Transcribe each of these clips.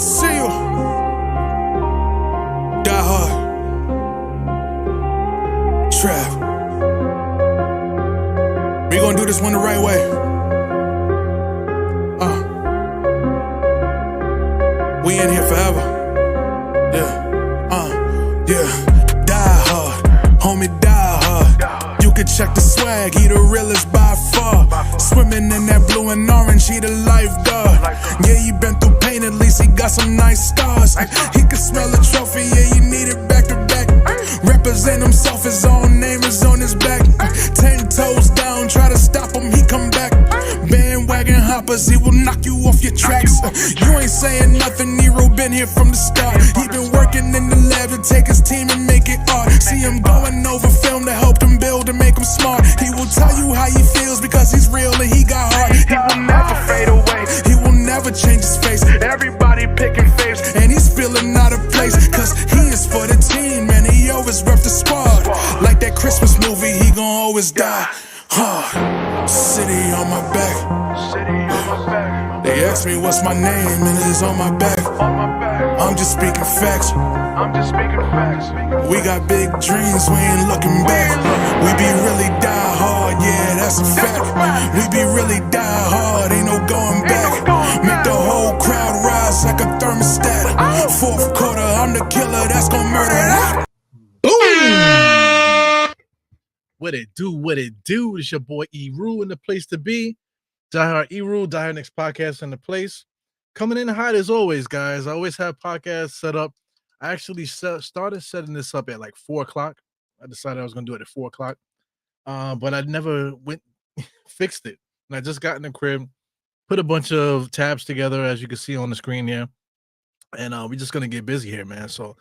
see you. Die hard. Trap. We gonna do this one the right way. We in here forever. Yeah. Die hard, homie, die hard. You can check the swag, he the realest by far. Swimming in that blue and orange, he the lifeguard. Yeah, he been through pain, at least he got some nice scars. He can smell a trophy, yeah, you need it back to back. Represent himself, his own name is on his back. 10 toes down, try to stop him, he come back. Bandwagon hoppers, he will knock you off your tracks. You ain't saying nothing, Nero been here from the start. He been working in the lab to take his team and make it art. See him going over film to help him build and make him smart. He will tell you how he feels because he's real and he got heart. He will never fade away, he will never change his face. Everybody picking faves and he's feeling out of place. Cause he is for the team and he always rep the squad. Like that Christmas movie, he gon' always die hard. City on my back. They ask me what's my name and it's on my back. I'm just speaking facts. We got big dreams, we ain't looking back. We be really die hard, yeah, that's a fact. We be really die hard, ain't no going back. Make the whole crowd rise like a thermostat. Fourth quarter, I'm the killer that's gonna murder that. Boom! What it do? It's your boy E-Roo in the place to be. Die Hard E-Roo, Die Hard Knicks podcast in the place. Coming in hot as always, guys. I always have podcasts set up. I actually started setting this up at like 4 o'clock. I decided I was going to do it at 4 o'clock. But I never fixed it. And I just got in the crib, put a bunch of tabs together, as you can see on the screen here. And we're just going to get busy here, man. So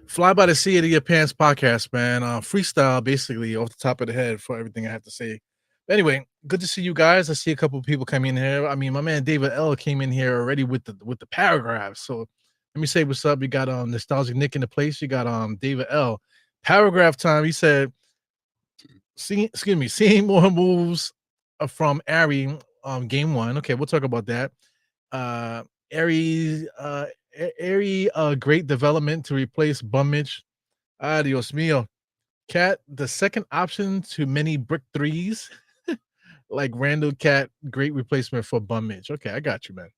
fly by the seat of your pants podcast, man. Freestyle, basically, off the top of the head for everything I have to say. But anyway, good to see you guys. I see a couple of people come in here. I mean, my man David L came in here already with the paragraphs. So let me say what's up. You got Nostalgic Nick in the place. You got David L. Paragraph time. He said, seeing more moves from Ari game 1. Okay, we'll talk about that. Ari, great development to replace Bummage. Adios mio. Cat, the second option to many brick threes. Like Randall Cat, great replacement for Bummage. Okay, I got you, man.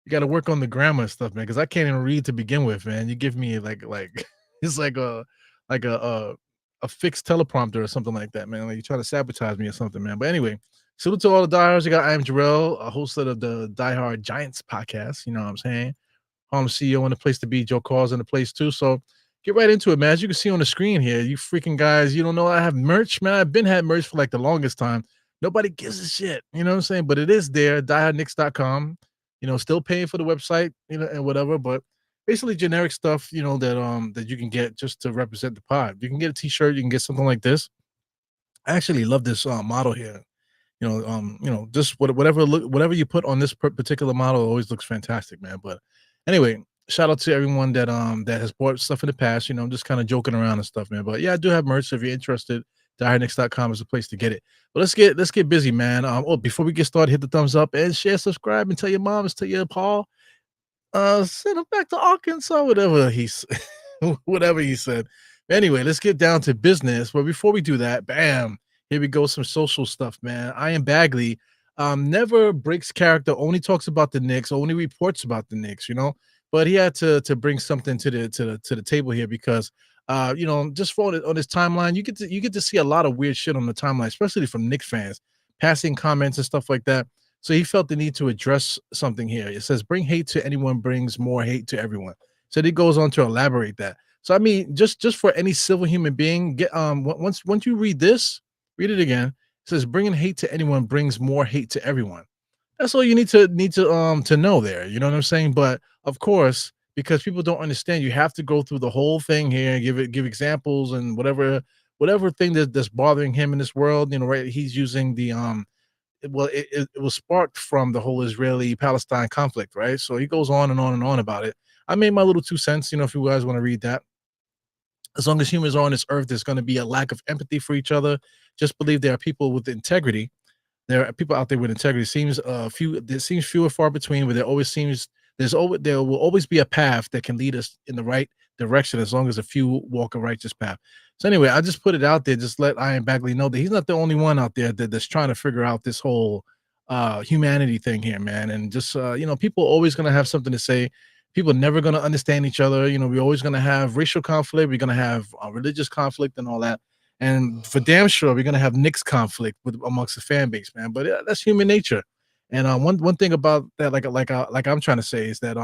You got to work on the grammar and stuff, man, because I can't even read to begin with, man. You give me like it's like a fixed teleprompter or something like that, man. Like you try to sabotage me or something, man. But anyway, salute to all the diehards. You got I am Jarrell, a host of the Die Hard Giants podcast. You know what I'm saying? Home CEO in the place to be. Joe Carl's in the place too. So get right into it, man. As you can see on the screen here, you freaking guys, you don't know I have merch, man. I've been had merch for like the longest time. Nobody gives a shit, you know what I'm saying? But it is there, diehardknicks.com. You know, still paying for the website, you know, and whatever, but basically generic stuff, you know, that you can get just to represent the pod. You can get a t-shirt, you can get something like this. I actually love this model here. You know, just whatever you put on this particular model always looks fantastic, man. But anyway, shout out to everyone that has bought stuff in the past. You know, I'm just kind of joking around and stuff, man. But yeah, I do have merch. So if you're interested, diehardknicks.com is the place to get it. But let's get busy, man. Before we get started, hit the thumbs up and share, subscribe, and tell your moms, tell your Paul, send him back to Arkansas, whatever he said. Anyway, let's get down to business. But before we do that, bam, here we go, some social stuff, man. I am Bagley. Never breaks character, only talks about the Knicks, only reports about the Knicks, you know. But he had to bring something to the table here because you know, just on his timeline, you get to see a lot of weird shit on the timeline, especially from Knicks fans, passing comments and stuff like that. So he felt the need to address something here. It says, "Bring hate to anyone brings more hate to everyone." So he goes on to elaborate that. So I mean, just for any civil human being, get once you read this, read it again. It says, "Bringing hate to anyone brings more hate to everyone." That's all you need to know there. You know what I'm saying? But of course, because people don't understand, you have to go through the whole thing here, give examples and whatever thing that's bothering him in this world. You know, right? He's using the it was sparked from the whole Israeli-Palestine conflict, right? So he goes on and on and on about it. I made my little 2 cents. You know, if you guys want to read that. As long as humans are on this earth, there's going to be a lack of empathy for each other. Just believe there are people with integrity. There are people out there with integrity. It seems few and far between, but there always seems There will always be a path that can lead us in the right direction as long as a few walk a righteous path. So anyway, I just put it out there, just let Iron Bagley know that he's not the only one out there that's trying to figure out this whole humanity thing here, man. And just people always gonna have something to say. People are never gonna understand each other. We're always gonna have racial conflict. We're gonna have religious conflict and all that. And for damn sure, we're gonna have Knicks conflict amongst the fan base, man. But that's human nature. And one thing about that, like I'm trying to say, is that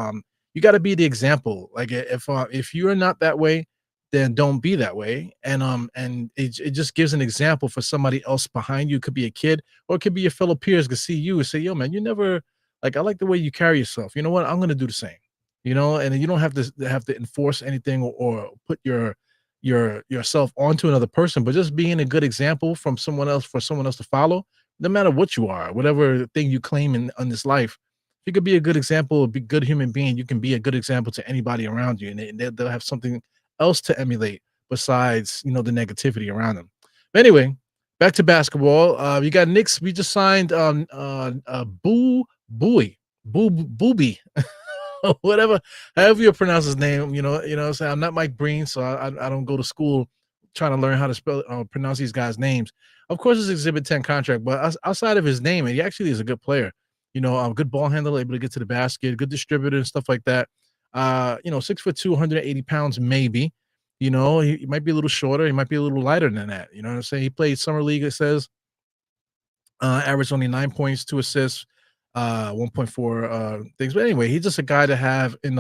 you got to be the example. Like if you're not that way, then don't be that way. And it just gives an example for somebody else behind you. It could be a kid, or it could be your fellow peers could see you and say, "Yo, man, you never like. I like the way you carry yourself. You know what? I'm gonna do the same." And you don't have to enforce anything, or put yourself onto another person, but just being a good example from someone else for someone else to follow, no matter what you are, whatever thing you claim in this life. If you could be a good example, be a good human being, you can be a good example to anybody around you, and they'll have something else to emulate besides the negativity around them. But anyway, back to basketball. You got Knicks. We just signed Booby whatever, however you pronounce his name. So I'm not Mike Breen, so I don't go to school trying to learn how to spell pronounce these guys' names. Of course, it's Exhibit 10 contract, but outside of his name, and he actually is a good player. Good ball handler, able to get to the basket, good distributor and stuff like that. 6'2", 180 pounds, maybe. He might be a little shorter, he might be a little lighter than that. You know what I'm saying? He played summer league, it says. Averaged only 9 points, 2 assists, 1.4 things. But anyway, he's just a guy to have in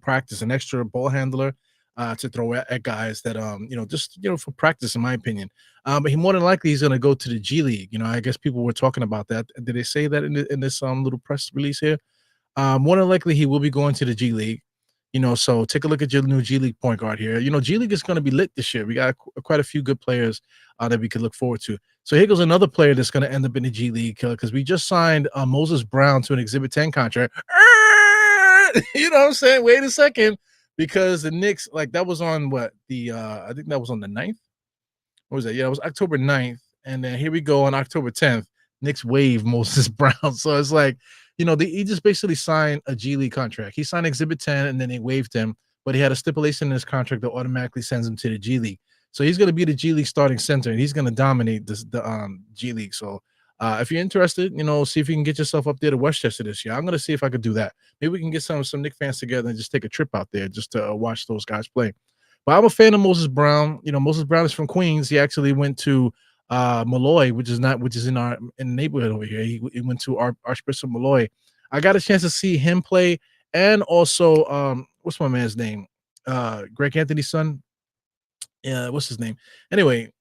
practice, an extra ball handler to throw at guys that for practice, in my opinion. But he more than likely he's going to go to the G League. I guess people were talking about that. Did they say that in this little press release here? More than likely he will be going to the G League. So take a look at your new G League point guard here. G League is going to be lit this year. We got quite a few good players that we could look forward to. So here goes another player that's going to end up in the G League, because we just signed Moses Brown to an Exhibit 10 contract. You know what I'm saying? Wait a second, because the Knicks, like, that was on I think that was on the 9th. What was that? Yeah, it was October 9th. And then here we go on October 10th. Knicks waive Moses Brown. So it's like, he just basically signed a G League contract. He signed Exhibit 10 and then they waived him, but he had a stipulation in his contract that automatically sends him to the G League. So he's going to be the G League starting center, and he's going to dominate the G League. So if you're interested, see if you can get yourself up there to Westchester this year. I'm going to see if I could do that. Maybe we can get some Knick fans together and just take a trip out there just to watch those guys play. But I'm a fan of Moses Brown. Moses Brown is from Queens. He actually went to Malloy, which is in the neighborhood over here. He went to Archbishop Malloy. I got a chance to see him play, and also what's my man's name? Greg Anthony's son. Yeah, what's his name? Anyway,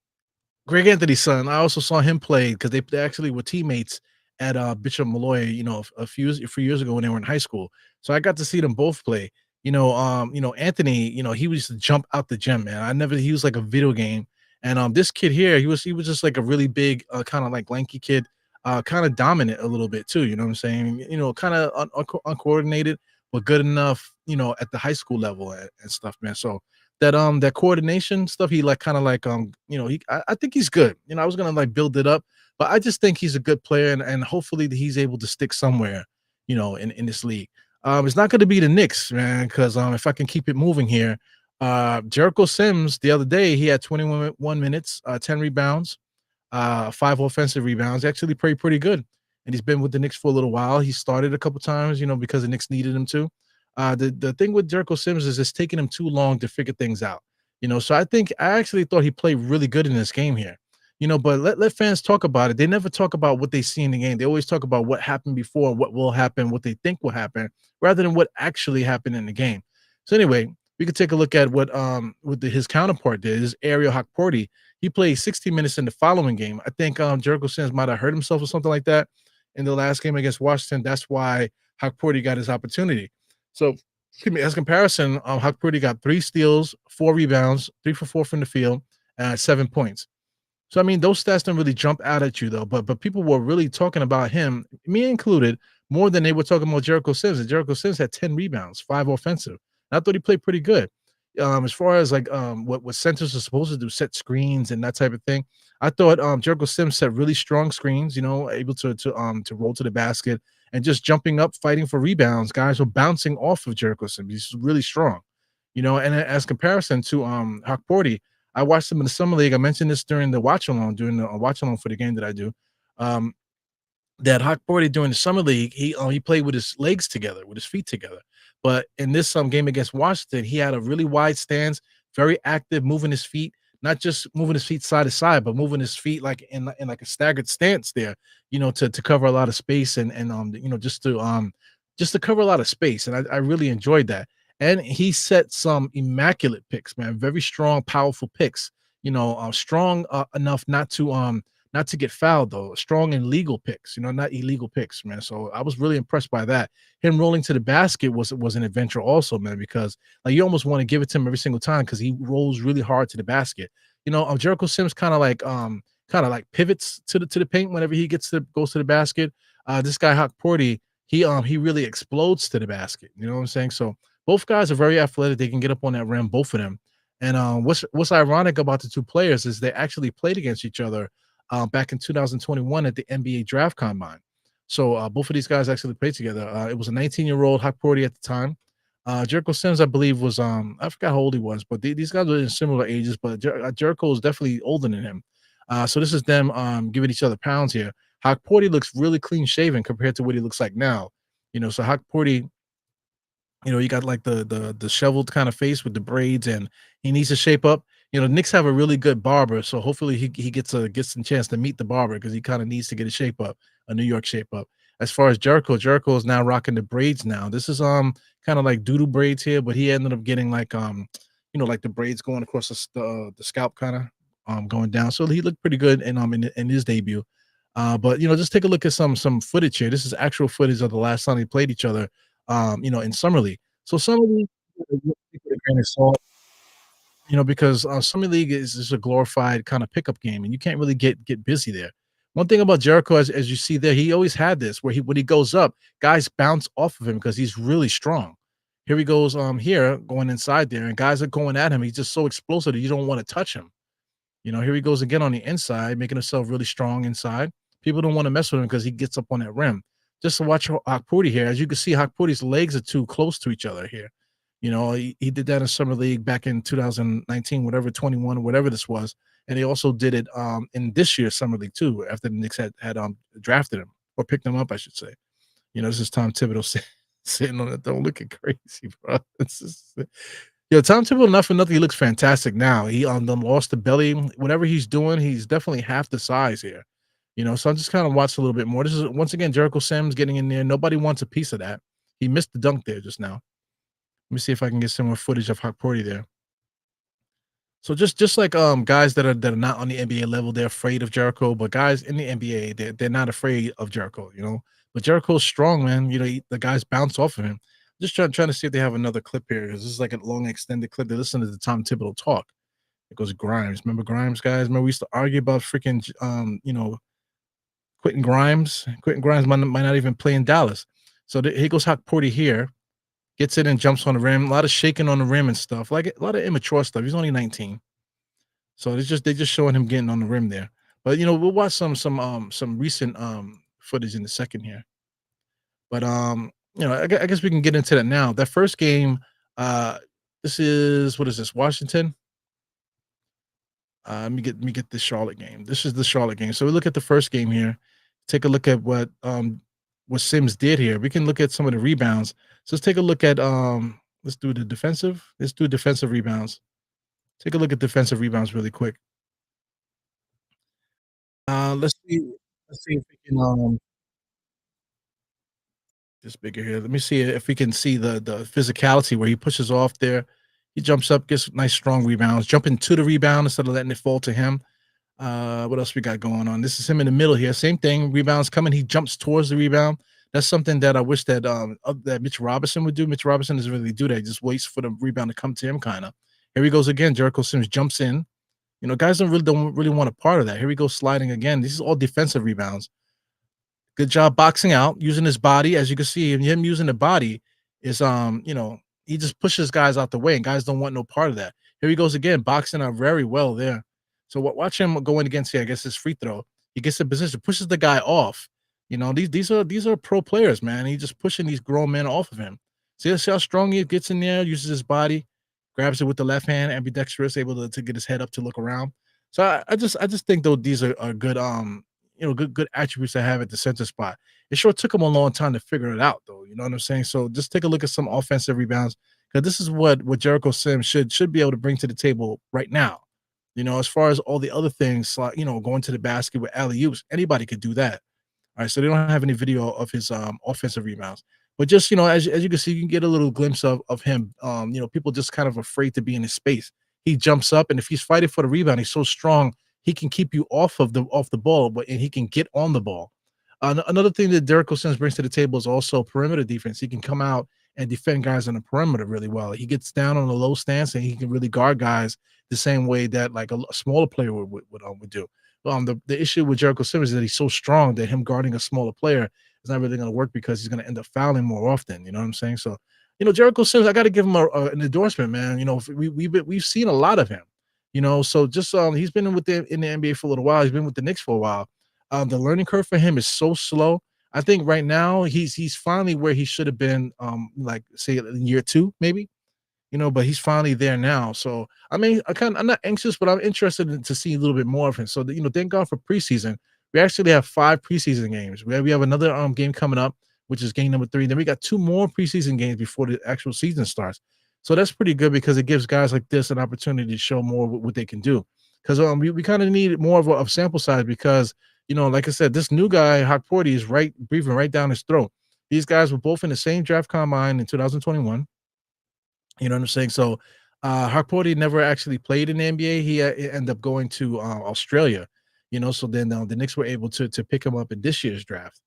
Greg Anthony's son. I also saw him play because they actually were teammates at Bishop Malloy, a few years ago when they were in high school. So I got to see them both play. Anthony, he used to jump out the gym, man. He was like a video game. And this kid here, he was just like a really big, kind of like lanky kid, kind of dominant a little bit too. You know what I'm saying? Kind of uncoordinated, but good enough, at the high school level and stuff, man. So that coordination stuff, he like kind of like I think he's good. I was gonna like build it up, but I just think he's a good player, and hopefully he's able to stick somewhere, in this league. It's not going to be the Knicks, man, because if I can keep it moving here, Jericho Sims the other day, he had 21 minutes, 10 rebounds, 5 offensive rebounds. Actually played pretty good, and he's been with the Knicks for a little while. He started a couple times, because the Knicks needed him to. The thing with Jericho Sims is it's taking him too long to figure things out. So I actually thought he played really good in this game here. But let fans talk about it. They never talk about what they see in the game. They always talk about what happened before, what will happen, what they think will happen, rather than what actually happened in the game. So anyway, we could take a look at what his counterpart did. Is Ariel Hukporti. He played 60 minutes in the following game. I think Jericho Sims might have hurt himself or something like that in the last game against Washington. That's why Hukporti got his opportunity. So, as comparison, Hukporti got 3 steals, 4 rebounds, 3 for 4 from the field, 7 points. So, I mean, those stats don't really jump out at you, though. But people were really talking about him, me included, more than they were talking about Jericho Sims. And Jericho Sims had 10 rebounds, 5 offensive. And I thought he played pretty good. As far as like what centers are supposed to do, set screens and that type of thing, I thought Jericho Sims set really strong screens, able to roll to the basket and just jumping up, fighting for rebounds. Guys were bouncing off of Jericho Sims. He's really strong, and as comparison to Hukporti, I watched him in the summer league. I mentioned this during the watch along, during the watch along for the game that I do. Um, that Hukporti during the summer league, he played with his legs together, with his feet together. But in this game against Washington, he had a really wide stance, very active, moving his feet, not just moving his feet side to side, but moving his feet like in like a staggered stance there, to cover a lot of space and just to cover a lot of space. And I really enjoyed that. And he set some immaculate picks, man, very strong, powerful picks. Strong enough not to get fouled though. Strong and legal picks, not illegal picks, man. So I was really impressed by that. Him rolling to the basket was an adventure also, man, because like you almost want to give it to him every single time because he rolls really hard to the basket. Jericho Sims kind of like pivots to the paint whenever he goes to the basket. This guy Hukporti, he really explodes to the basket. You know what I'm saying? So both guys are very athletic. They can get up on that rim, both of them. And what's ironic about the two players is they actually played against each other back in 2021 at the NBA Draft Combine. So both of these guys actually played together. It was a 19-year-old Hukporti at the time. Jericho Sims, I believe, was I forgot how old he was, but these guys were in similar ages. But Jericho is definitely older than him. So this is them giving each other pounds here. Hukporti looks really clean shaven compared to what he looks like now. So Hukporti, you got like the disheveled kind of face with the braids, and he needs to shape up. Knicks have a really good barber, so hopefully he gets a chance to meet the barber because he kind of needs to get a shape up, a New York shape up. As far as Jericho is now rocking the braids now. This is kind of like doodle braids here, but he ended up getting like like the braids going across the scalp kind of going down. So he looked pretty good in his debut. But just take a look at some footage here. This is actual footage of the last time they played each other in summer league. So summer league, because summer league is a glorified kind of pickup game, and you can't really get busy there. One thing about Jericho, as you see there, he always had this where when he goes up, guys bounce off of him because he's really strong. Here he goes here going inside there, and guys are going at him. He's just so explosive that you don't want to touch him. Here he goes again on the inside, making himself really strong inside. People don't want to mess with him because he gets up on that rim. Just to watch Hukporti here, as you can see, Hukporti's legs are too close to each other here. He did that in summer league back in 2019, whatever 21, whatever this was, and he also did it in this year's summer league too. After the Knicks had drafted him or picked him up, I should say. This is Tom Thibodeau sitting on it, though, looking crazy, bro. It's just, Tom Thibodeau, not for nothing, he looks fantastic now. He done lost the belly. Whatever he's doing, he's definitely half the size here. So I'm just kind of watching a little bit more. This is once again Jericho Sims getting in there. Nobody wants a piece of that. He missed the dunk there just now. Let me see if I can get some more footage of Hukporti there. So just like guys that are not on the NBA level, they're afraid of Jericho, but guys in the NBA, they're not afraid of Jericho, But Jericho's strong, man. The guys bounce off of him. Just trying to see if they have another clip here, because this is like a long extended clip. They listen to the Tom Thibodeau talk. It goes Grimes. Remember Grimes, guys? Remember we used to argue about freaking Quentin Grimes. Quentin Grimes might not even play in Dallas. So here goes Hukporti here. Gets it and jumps on the rim. A lot of shaking on the rim and stuff. Like a lot of immature stuff. He's only 19. So they're just showing him getting on the rim there. But we'll watch some recent footage in a second here. But I guess we can get into that now. That first game, this is what is this? Washington. Let me get the Charlotte game. This is the Charlotte game. So we look at the first game here. Take a look at what Sims did here. We can look at some of the rebounds. So let's take a look at let's do the defensive. Let's do defensive rebounds. Take a look at defensive rebounds really quick. Let's see if we can just bigger here. Let me see if we can see the physicality where he pushes off there. He jumps up, gets nice strong rebounds, jumping to the rebound instead of letting it fall to him. What else we got going on? This is him in the middle here. Same thing. Rebounds coming. He jumps towards the rebound. That's something that I wish that Mitch Robinson would do. Mitch Robinson doesn't really do that. He just waits for the rebound to come to him, kind of. Here he goes again. Jericho Sims jumps in. Guys don't really want a part of that. Here we go sliding again. This is all defensive rebounds. Good job boxing out, using his body. As you can see, him using the body is he just pushes guys out the way, and guys don't want no part of that. Here he goes again, boxing out very well there. So watch him going against here. I guess his free throw. He gets in position, pushes the guy off. These are pro players, man. He's just pushing these grown men off of him. See how strong he gets in there, uses his body, grabs it with the left hand, ambidextrous, able to get his head up to look around. So I just think though these are good good attributes to have at the center spot. It sure took him a long time to figure it out though. You know what I'm saying? So just take a look at some offensive rebounds because this is what Jericho Sims should be able to bring to the table right now. As far as all the other things, like going to the basket with alley oops, anybody could do that. All right, so they don't have any video of his offensive rebounds, but just as you can see, you can get a little glimpse of him. People just kind of afraid to be in his space. He jumps up, and if he's fighting for the rebound, he's so strong he can keep you off the ball, and he can get on the ball. Another thing that Jericho Sims brings to the table is also perimeter defense. He can come out and defend guys on the perimeter really well. He gets down on a low stance, and he can really guard guys the same way that like a smaller player would do. The issue with Jericho Simmons is that he's so strong that him guarding a smaller player is not really going to work because he's going to end up fouling more often. You know what I'm saying? So, Jericho Simmons, I got to give him an endorsement, man. We've seen a lot of him. So just he's been in the NBA for a little while. He's been with the Knicks for a while. The learning curve for him is so slow. I think right now he's finally where he should have been. Like say in year 2, maybe. But he's finally there now. So I mean, I'm not anxious, but I'm interested to see a little bit more of him. So thank God for preseason. We actually have 5 preseason games. We have another game coming up, which is game number 3. Then we got 2 more preseason games before the actual season starts. So that's pretty good because it gives guys like this an opportunity to show more what they can do. Because we kind of need more of a sample size because like I said, this new guy Hukporti is breathing right down his throat. These guys were both in the same draft combine in 2021. You know what I'm saying? So, Hukporti never actually played in the NBA. He ended up going to Australia. So then the Knicks were able to pick him up in this year's draft.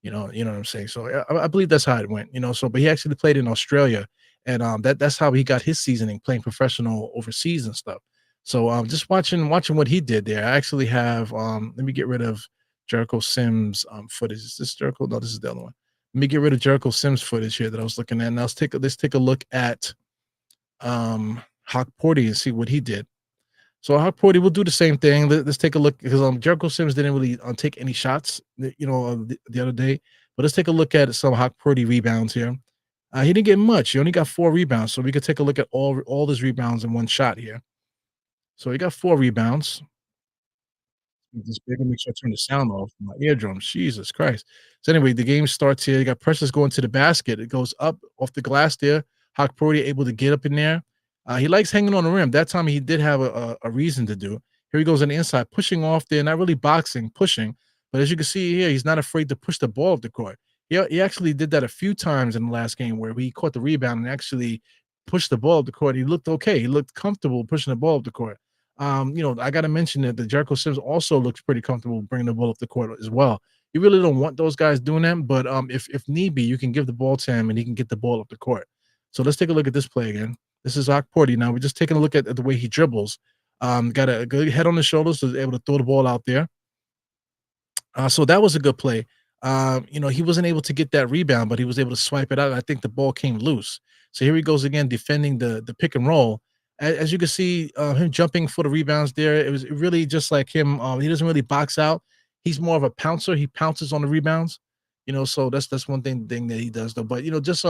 You know what I'm saying? So I believe that's how it went. So but he actually played in Australia, and that's how he got his seasoning playing professional overseas and stuff. So just watching what he did there. I actually have let me get rid of Jericho Sims footage. Is this Jericho? No, this is the other one. Let me get rid of Jericho Sims footage here that I was looking at. Now let's take a look at Hukporti and see what he did. So Hukporti will do the same thing. Let's take a look because Jericho Sims didn't really take any shots, the other day. But let's take a look at some Hukporti rebounds here. He didn't get much. He only got 4 rebounds. So we could take a look at all his rebounds in one shot here. So he got 4 rebounds. This bigger, make sure I turn the sound off my eardrums. Jesus Christ. So anyway, the game starts here. You got Precious going to the basket. It goes up off the glass there. Hukporti able to get up in there. He likes hanging on the rim. That time he did have a reason to do. Here he goes on the inside, pushing off there, not really boxing, pushing. But as you can see here, he's not afraid to push the ball up the court. He actually did that a few times in the last game where he caught the rebound and actually pushed the ball up the court. He looked okay. He looked comfortable pushing the ball up the court. I got to mention that the Jericho Sims also looks pretty comfortable bringing the ball up the court as well. You really don't want those guys doing that, but if need be, you can give the ball to him and he can get the ball up the court. So let's take a look at this play again. This is Hukporti. Now we're just taking a look at the way he dribbles. Got a good head on his shoulders, so he's able to throw the ball out there. So that was a good play. He wasn't able to get that rebound, but he was able to swipe it out. I think the ball came loose. So here he goes again, defending the pick and roll. As you can see, him jumping for the rebounds there, it was really just like him. He doesn't really box out. He's more of a pouncer. He pounces on the rebounds. So that's one thing that he does though. But just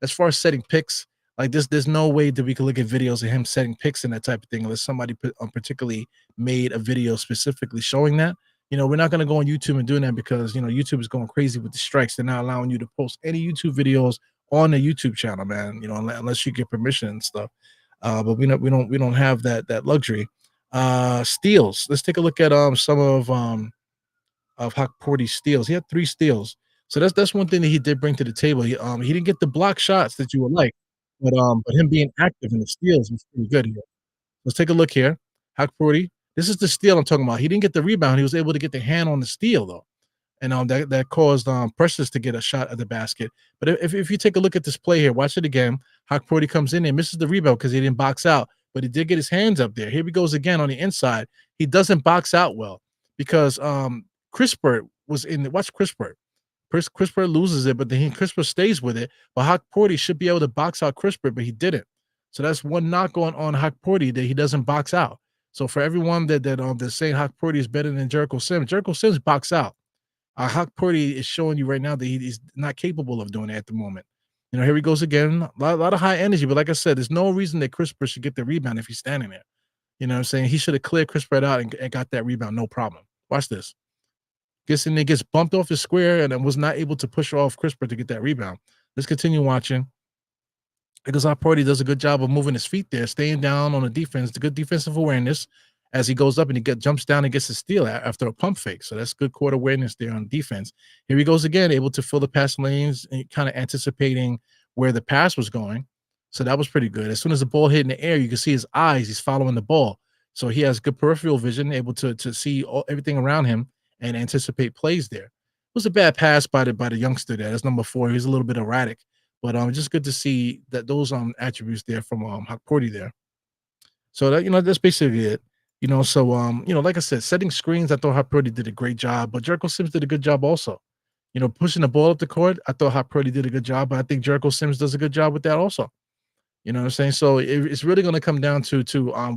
as far as setting picks, like this, there's no way that we can look at videos of him setting picks and that type of thing unless somebody particularly made a video specifically showing that. We're not going to go on YouTube and doing that because YouTube is going crazy with the strikes. They're not allowing you to post any YouTube videos on the YouTube channel, man. Unless you get permission and stuff. But we don't have that luxury. Steals. Let's take a look at some of Hukporti's steals. He had 3 steals. So that's one thing that he did bring to the table. He didn't get the block shots that you would like, but him being active in the steals was pretty good here. Let's take a look here. Hukporti. This is the steal I'm talking about. He didn't get the rebound. He was able to get the hand on the steal though. And that caused Precious to get a shot at the basket. But if you take a look at this play here, watch it again. Hukporti comes in and misses the rebound because he didn't box out, but he did get his hands up there. Here he goes again on the inside. He doesn't box out well because Crispert was in the watch Crispert. Crispert loses it, but then Crispert stays with it. But Hukporti should be able to box out Crispert, but he didn't. So that's one knock on Hukporti that he doesn't box out. So for everyone that's saying Hukporti is better than Jericho Sims box out. Hukporti is showing you right now that he's not capable of doing it at the moment. Here he goes again. A lot of high energy, but like I said, there's no reason that CRISPR should get the rebound if he's standing there. You know what I'm saying? He should have cleared CRISPR out and got that rebound, no problem. Watch this. Gets in there, gets bumped off his square, and then was not able to push off CRISPR to get that rebound. Let's continue watching. Because our party does a good job of moving his feet there, staying down on the defense, the good defensive awareness as he goes up and jumps down and gets a steal after a pump fake. So that's good court awareness there on defense. Here he goes again, able to fill the pass lanes and kind of anticipating where the pass was going. So that was pretty good. As soon as the ball hit in the air, you can see his eyes. He's following the ball. So he has good peripheral vision, able to see everything around him and anticipate plays there. It was a bad pass by the youngster there. That's number 4. He's a little bit erratic. But just good to see that those attributes there from Hukporti there. So that's basically it. So like I said, setting screens, I thought Hukporti did a great job, but Jericho Sims did a good job also. Pushing the ball up the court, I thought Hukporti did a good job, but I think Jericho Sims does a good job with that also. You know what I'm saying? So it's really going to come down to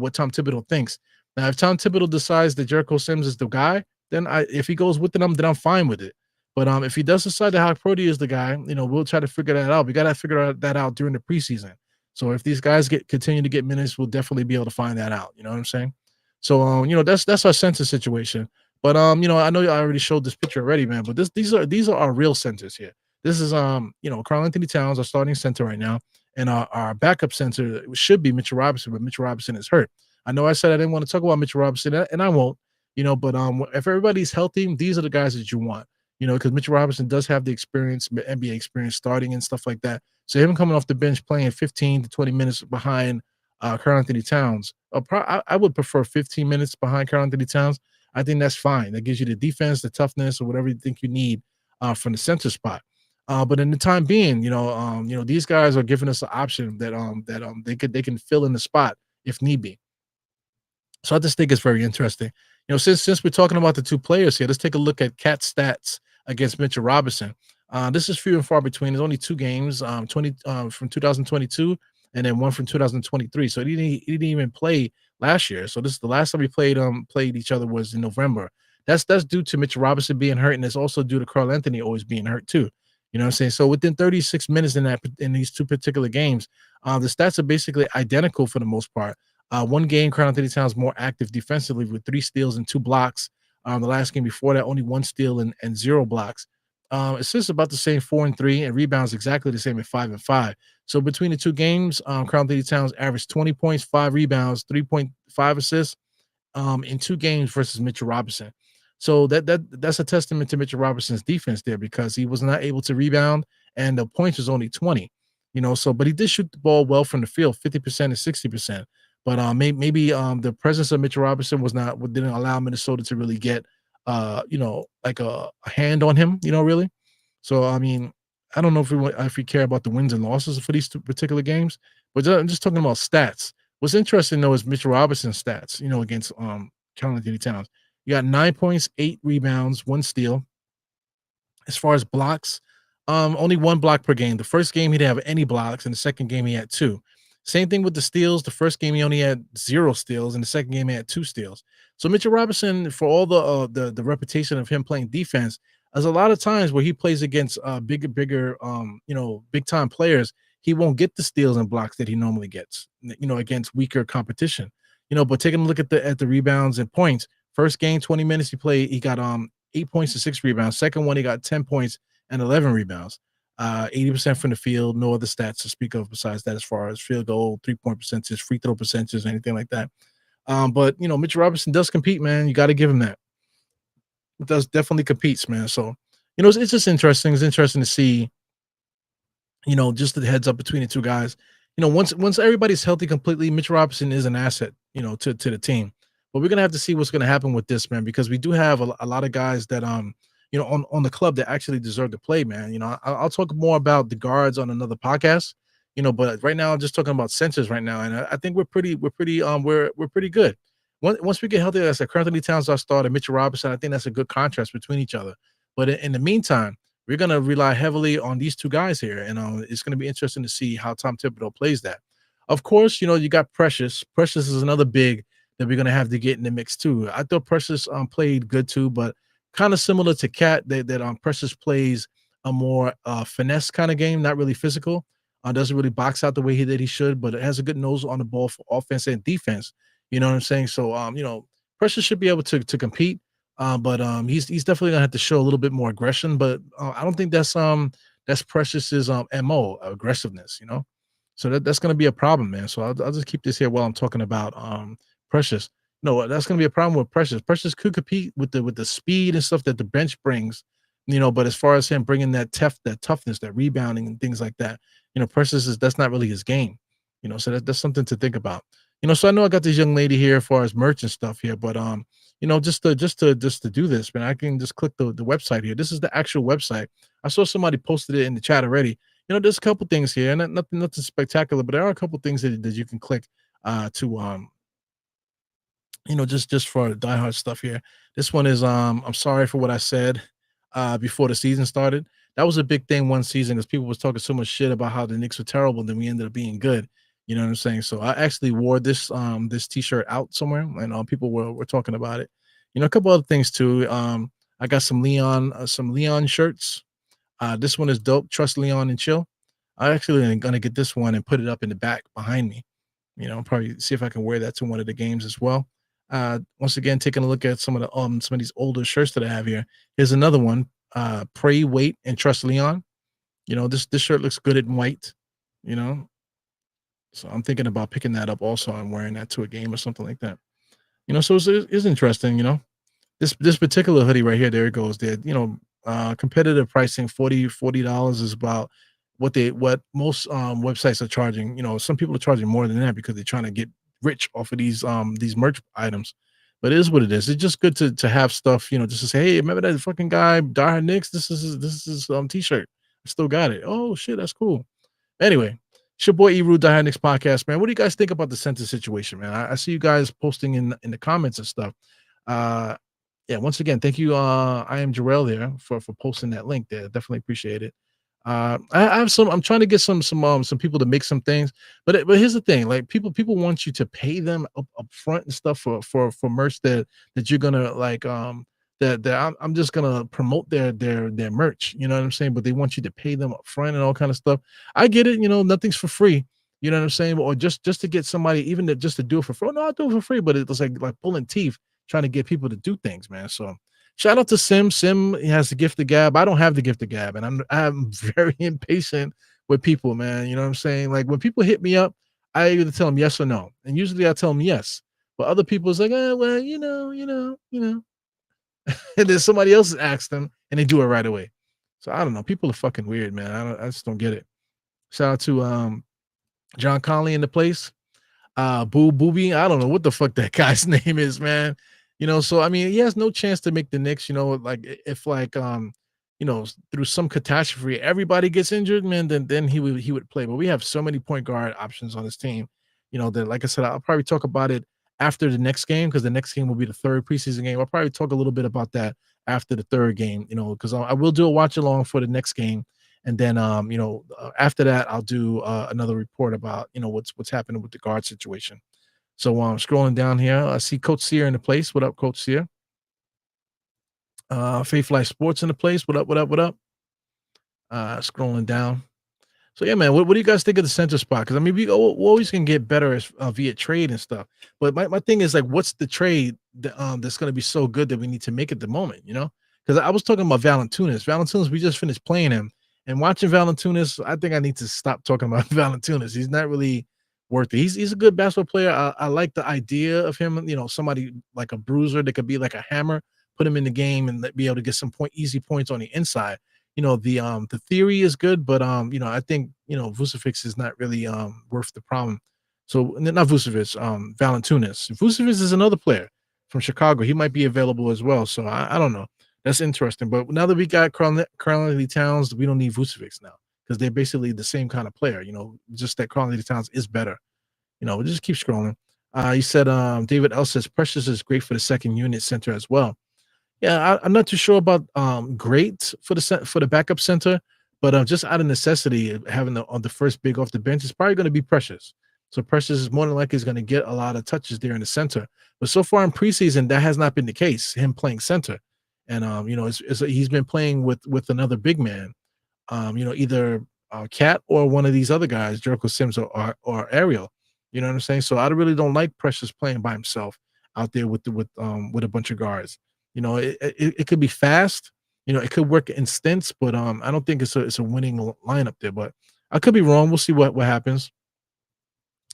what Tom Thibodeau thinks. Now, if Tom Thibodeau decides that Jericho Sims is the guy, then if he goes with them, then I'm fine with it. But if he does decide that Hukporti is the guy, we'll try to figure that out. We got to figure that out during the preseason. So if these guys continue to get minutes, we'll definitely be able to find that out. You know what I'm saying? So that's our center situation. But I know I already showed this picture already, man. But these are our real centers here. This is Karl Anthony Towns, our starting center right now, and our backup center should be Mitchell Robinson, but Mitchell Robinson is hurt. I know I said I didn't want to talk about Mitchell Robinson, and I won't. But if everybody's healthy, these are the guys that you want. Because Mitchell Robinson does have the experience, NBA experience, starting and stuff like that. So him coming off the bench playing 15 to 20 minutes behind Karl Anthony Towns, I would prefer 15 minutes behind Karl Anthony Towns. I think that's fine. That gives you the defense, the toughness, or whatever you think you need from the center spot. But in the time being, these guys are giving us an option that they can fill in the spot if need be. So I just think it's very interesting. Since we're talking about the two players here, let's take a look at Cat stats against Mitchell Robinson. This is few and far between. There's only 2 games, 20 from 2022, and then 1 from 2023. So he didn't even play last year. So this is the last time we played each other was in November. That's due to Mitchell Robinson being hurt, and it's also due to Karl Anthony always being hurt too. You know what I'm saying? So within 36 minutes in these 2 particular games, the stats are basically identical for the most part. One game, Karl Anthony Towns more active defensively with 3 steals and 2 blocks. The last game before that, only 1 steal and 0 blocks. Assists about the same, 4 and 3, and rebounds exactly the same at 5 and 5. So between the 2 games, Karl Anthony Towns averaged 20 points, 5 rebounds, 3.5 assists in 2 games versus Mitchell Robinson. So that's a testament to Mitchell Robinson's defense there because he was not able to rebound and the points was only 20. But he did shoot the ball well from the field, 50% and 60%. But maybe the presence of Mitchell Robinson didn't allow Minnesota to really get like a hand on him, really. So I mean, I don't know if we care about the wins and losses for these 2 particular games, but I'm just talking about stats. What's interesting though is Mitchell Robinson's stats, against Karl Anthony Towns. You got 9 points, 8 rebounds, 1 steal. As far as blocks, only 1 block per game. The first game he didn't have any blocks, and the second game he had 2. Same thing with the steals. The first game he only had 0 steals, and the second game he had 2 steals. So Mitchell Robinson, for all the reputation of him playing defense, there's a lot of times where he plays against bigger, big time players. He won't get the steals and blocks that he normally gets, against weaker competition. But taking a look at the rebounds and points. First game, 20 minutes he played, he got 8 points and 6 rebounds. Second one, he got 10 points and 11 rebounds. 80% from the field, no other stats to speak of besides that as far as field goal, 3-point percentage, free throw percentage, anything like that. But Mitchell Robinson does compete, man. You got to give him that. It does definitely competes, man. So, it's just interesting. It's interesting to see, just the heads up between the 2 guys. Once everybody's healthy completely, Mitchell Robinson is an asset, to the team. But we're gonna have to see what's gonna happen with this, man, because we do have a lot of guys that on the club that actually deserve to play, man. I'll talk more about the guards on another podcast, but right now I'm just talking about centers right now, and I think we're pretty good. Once we get healthy, as Karl Anthony Towns our starter, Mitchell Robinson, I think that's a good contrast between each other. But in the meantime, we're gonna rely heavily on these 2 guys here, and it's gonna be interesting to see how Tom Thibodeau plays that. Of course, you got Precious. Precious is another big that we're gonna have to get in the mix too. I thought Precious played good too, but kind of similar to Cat, that Precious plays a more finesse kind of game, not really physical. Doesn't really box out the way he should, but it has a good nose on the ball for offense and defense. You know what I'm saying? So Precious should be able to compete. But he's definitely gonna have to show a little bit more aggression. But I don't think that's Precious's mo, aggressiveness. So that's gonna be a problem, man. So I'll just keep this here while I'm talking about Precious. No, that's gonna be a problem with Precious. Precious could compete with the speed and stuff that the bench brings. But as far as him bringing that toughness, that rebounding and things like that, Precious that's not really his game. So that's something to think about. So I know I got this young lady here as far as merch and stuff here, but just to do this, man, I can just click the website here. This is the actual website. I saw somebody posted it in the chat already. There's a couple things here, nothing spectacular, but there are a couple things that you can click to just for diehard stuff here. This one is I'm sorry for what I said before the season started. That was a big thing one season because people was talking so much shit about how the Knicks were terrible, and then we ended up being good. You know what I'm saying? So I actually wore this t-shirt out somewhere, and people were talking about it. A couple other things too. I got some Leon shirts. This one is dope. Trust Leon and chill. I actually am gonna get this one and put it up in the back behind me. Probably see if I can wear that to one of the games as well. Once again, taking a look at some of these older shirts that I have here. Here's another one. Pray, wait, and trust Leon. This shirt looks good in white. You know, so I'm thinking about picking that up also and wearing that to a game or something like that. So it's interesting. This particular hoodie right here, there it goes. There, competitive pricing, $40 is about what most websites are charging. Some people are charging more than that because they're trying to get rich off of these merch items. But it is what it is. It's just good to have stuff, just to say, hey, remember that fucking guy, Die Knicks? This is t-shirt. I still got it. Oh shit, that's cool. Anyway, it's your boy Eru, Die Knicks podcast, man. What do you guys think about the center situation, man? I see you guys posting in the comments and stuff. Yeah, once again, thank you. I am Jarrell there for posting that link there. Definitely appreciate it. I have I'm trying to get some people to make some things, but here's the thing, like people want you to pay them up front and stuff for merch that you're gonna like that I'm just gonna promote their merch, you know what I'm saying? But they want you to pay them up front and all kind of stuff. I get it, nothing's for free, you know what I'm saying? Or just to get somebody even just to do it for free. No, I'll do it for free, but it's like pulling teeth trying to get people to do things, man. So shout out to Sim. Sim has the gift of gab. I don't have the gift of gab, and I'm very impatient with people, man. You know what I'm saying? Like when people hit me up, I either tell them yes or no, and usually I tell them yes. But other people's like, well, and then somebody else asks them, and they do it right away. So I don't know. People are fucking weird, man. I just don't get it. Shout out to John Conley in the place. Booby. I don't know what the fuck that guy's name is, man. So I mean, he has no chance to make the Knicks. Like if through some catastrophe everybody gets injured, man, then he would play. But we have so many point guard options on this team. That like I said, I'll probably talk about it after the next game because the next game will be the third preseason game. I'll probably talk a little bit about that after the third game. Because I will do a watch along for the next game. And then, after that, I'll do another report about, what's happening with the guard situation. So scrolling down here, I see Coach Sear in the place. What up, Coach Sear? Faith Life Sports in the place. What up, what up, what up? Scrolling down. So, yeah, man, what do you guys think of the center spot? Because, I mean, we always can get better via trade and stuff. But my thing is, like, what's the trade that's going to be so good that we need to make at the moment, Because I was talking about Valanciunas. Valanciunas, we just finished playing him. And watching Valanciunas, I think I need to stop talking about Valanciunas. He's not really worth it. He's a good basketball player. I like the idea of him, somebody like a bruiser that could be like a hammer, put him in the game and be able to get some easy points on the inside. The theory is good, but I think Vucevic is not really worth the problem. So not Vucevic, Valanciunas. Vucevic is another player from Chicago. He might be available as well. So I don't know. That's interesting. But now that we got Karl Towns, we don't need Vucevic now because they're basically the same kind of player. Just that Karl Towns is better. We'll just keep scrolling. You said David L says Precious is great for the second unit center as well. Yeah, I'm not too sure about great for the backup center, but just out of necessity, having the first big off the bench is probably going to be Precious. So Precious is more than likely is going to get a lot of touches there in the center. But so far in preseason, that has not been the case. Him playing center, and he's been playing with another big man. Either Cat or one of these other guys, Jericho Sims or Ariel. You know what I'm saying? So I really don't like Precious playing by himself out there with a bunch of guards. It could be fast. It could work in stints, but I don't think it's a winning lineup there. But I could be wrong. We'll see what happens.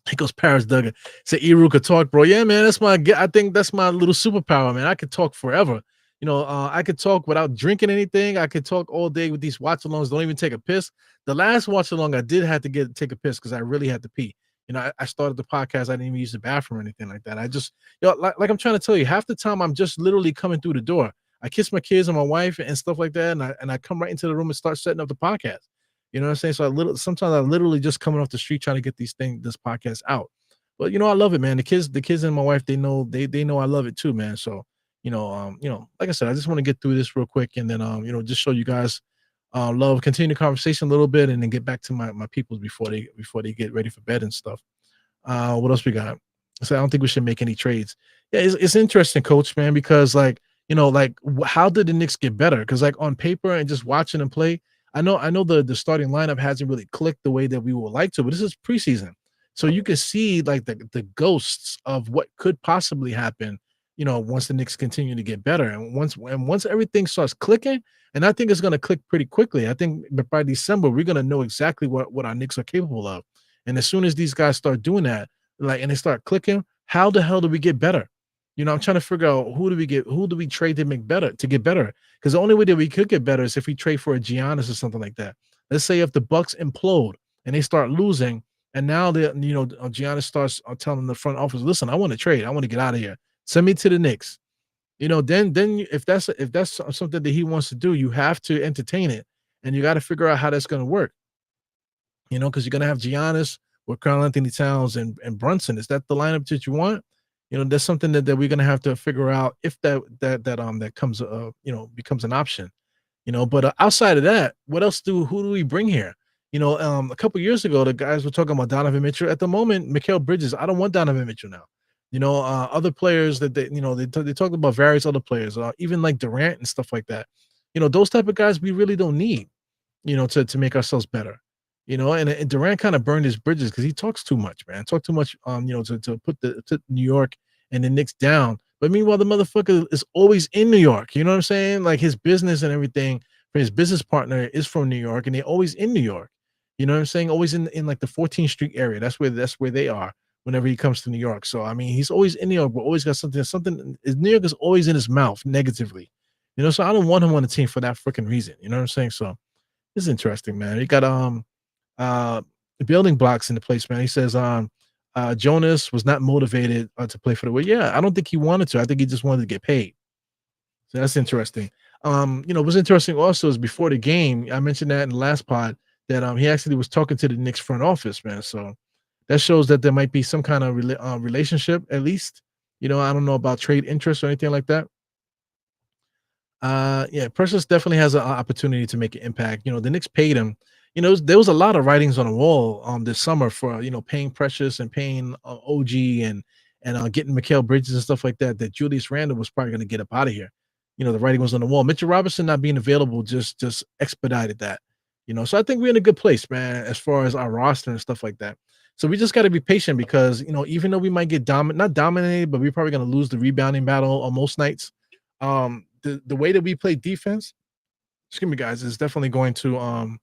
He goes Paris Duggan. Say Eru could talk, bro. Yeah, man, I think that's my little superpower, man. I could talk forever. I could talk without drinking anything. I could talk all day with these watch alongs. Don't even take a piss. The last watch along, I did have to take a piss because I really had to pee. I started the podcast. I didn't even use the bathroom or anything like that. I just, like I'm trying to tell you, half the time I'm just literally coming through the door. I kiss my kids and my wife and stuff like that, and I come right into the room and start setting up the podcast. You know what I'm saying? So sometimes I literally just coming off the street trying to get this podcast out. But I love it, man. The kids and my wife, they know I love it too, man. So, like I said, I just want to get through this real quick and then just show you guys love, continue the conversation a little bit and then get back to my peoples before they get ready for bed and stuff. What else we got? So I don't think we should make any trades. Yeah, it's interesting, coach, man, because how did the Knicks get better? Because like on paper and just watching them play, I know the starting lineup hasn't really clicked the way that we would like to, but this is preseason. So you can see like the ghosts of what could possibly happen, once the Knicks continue to get better. And once everything starts clicking, and I think it's gonna click pretty quickly. I think by December, we're gonna know exactly what our Knicks are capable of. And as soon as these guys start doing that, and they start clicking, how the hell do we get better? I'm trying to figure out who do we trade to get better? Because the only way that we could get better is if we trade for a Giannis or something like that. Let's say if the Bucks implode and they start losing, and now Giannis starts telling the front office, "Listen, I want to trade. I want to get out of here. Send me to the Knicks." Then if that's something that he wants to do, you have to entertain it, and you got to figure out how that's going to work. Because you're going to have Giannis with Karl Anthony Towns and Brunson. Is that the lineup that you want? That's something that we're going to have to figure out if that comes becomes an option. But outside of that, who do we bring here? A couple years ago, the guys were talking about Donovan Mitchell. At the moment, Mikal Bridges, I don't want Donovan Mitchell now. Other players that they talked about various other players, even like Durant and stuff like that. Those type of guys we really don't need, to make ourselves better. And Durant kind of burned his bridges because he talks too much, man. Talk too much, to put New York and the Knicks down. But meanwhile, the motherfucker is always in New York. You know what I'm saying? Like his business and everything for his business partner is from New York, and they're always in New York. You know what I'm saying? Always in like the 14th Street area. That's where they are whenever he comes to New York. So I mean, he's always in New York, but always got something. New York is always in his mouth negatively. So I don't want him on the team for that freaking reason. You know what I'm saying? So it's interesting, man. He got building blocks in the place, man. He says Jonas was not motivated to play for the way. Yeah, I don't think he wanted to. I think he just wanted to get paid. So that's interesting. What's interesting also is before the game, I mentioned that in the last pod that he actually was talking to the Knicks front office, man. So that shows that there might be some kind of relationship, at least. I don't know about trade interest or anything like that. Yeah, Precious definitely has an opportunity to make an impact. The Knicks paid him. There was a lot of writings on the wall this summer for paying Precious and paying OG and getting Mikal Bridges and stuff like that. That Julius Randle was probably going to get up out of here. The writing was on the wall. Mitchell Robinson not being available just expedited that. So I think we're in a good place, man, as far as our roster and stuff like that. So we just got to be patient because even though we might get not dominated, but we're probably going to lose the rebounding battle on most nights. The way that we play defense, excuse me, guys, is definitely going to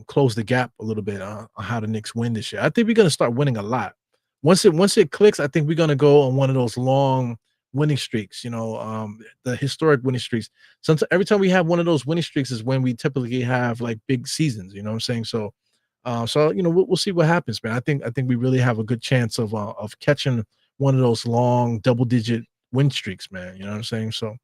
close the gap a little bit on how the Knicks win this year. I think we're going to start winning a lot. Once it clicks, I think we're going to go on one of those long winning streaks. The historic winning streaks. Every time we have one of those winning streaks is when we typically have like big seasons. You know what I'm saying? So, we'll see what happens, man. I think we really have a good chance of catching one of those long double-digit win streaks, man. You know what I'm saying? So.